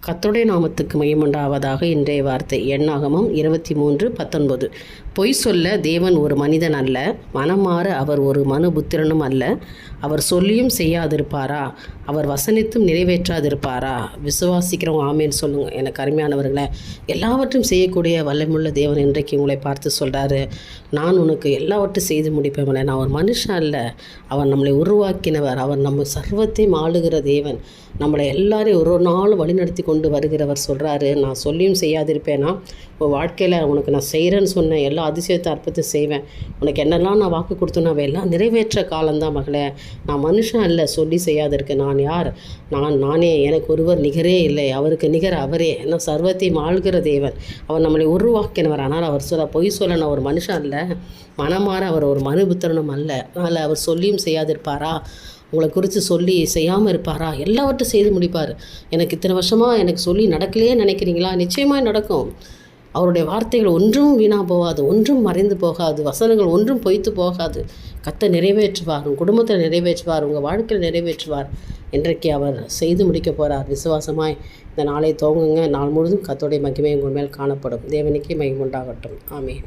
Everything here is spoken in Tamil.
கர்த்தருடைய நாமத்துக்கு மகிமையுண்டாவதாக. இன்றைய வார்த்தை எண்ணாகமம் 23:19. பொய் சொல்ல தேவன் ஒரு மனிதன் அல்ல, மனம் மாற அவர் ஒரு மனுபுத்திரனும் அல்ல. அவர் சொல்லியும் செய்யாதிருப்பாரா? அவர் வசனித்தும் நிறைவேற்றாதிருப்பாரா? விசுவாசிக்கிறவங்க ஆமேன்னு சொல்லுங்கள். எனக்கு அருமையானவர்களை, எல்லாவற்றையும் செய்யக்கூடிய வல்லமுள்ள தேவன் இன்றைக்கு உங்களை பார்த்து சொல்கிறாரு, நான் உனக்கு எல்லாவற்றையும் செய்து முடிப்பேன். நான் ஒரு மனுஷன் அல்ல, அவர் நம்மளை உருவாக்கினவர், அவர் நம்ம சர்வத்தையும் ஆளுகிற தேவன், நம்மளை எல்லாரையும் ஒரு நாள் வழிநடத்தி கொண்டு வருகிறவர். சொல்கிறாரு, நான் சொல்லியும் செய்யாதிருப்பேனா? உன் வாழ்க்கையில் உனக்கு நான் செய்கிறேன்னு சொன்னேன், எல்லா அதிசயத்தை அற்புதத்தை செய்வேன், உனக்கு என்னெல்லாம் நான் வாக்கு கொடுத்தேனோ எல்லாம் நிறைவேற்ற காலம்தான் மகளே. நான் மனுஷன் அல்ல சொல்லி செய்யாதிருக்கேன். நான் யார்? நானே, எனக்கு ஒருவர் நிகரே இல்லை, அவருக்கு நிகர் அவரே. நான் சர்வத்தையும் ஆள்கிற தேவன், அவர் நம்மளை உருவாக்கினவர். ஆனால் அவர் பொய் சொல்ல நான் ஒரு மனுஷன் அல்ல, மனமாற அவர் ஒரு மனுபுத்திரனும் அல்ல. அதனால் அவர் சொல்லியும் செய்யாதிருப்பாரா? உங்களை குறித்து சொல்லி செய்யாமல் இருப்பாரா? எல்லாவற்றையும் செய்து முடிப்பார். எனக்கு இத்தனை வருஷமாக எனக்கு சொல்லி நடக்கலையே நினைக்கிறீங்களா? நிச்சயமாக நடக்கும். அவருடைய வார்த்தைகள் ஒன்றும் வீணாக போகாது, ஒன்றும் மறைந்து போகாது, வசனங்கள் ஒன்றும் பொய்த்து போகாது. கர்த்தர் நிறைவேற்றுவார், உங்கள் குடும்பத்தில் நிறைவேற்றுவார், உங்கள் வாழ்க்கையில் நிறைவேற்றுவார். இன்றைக்கு அவர் செய்து முடிக்க போகிறார். விசுவாசமாய் இந்த நாளை துவங்குங்க. நாள் முழுதும் கர்த்தருடைய மகிமை உங்கள் மேல் காணப்படும். தேவனுக்கே மகிமை உண்டாகட்டும். ஆமென்.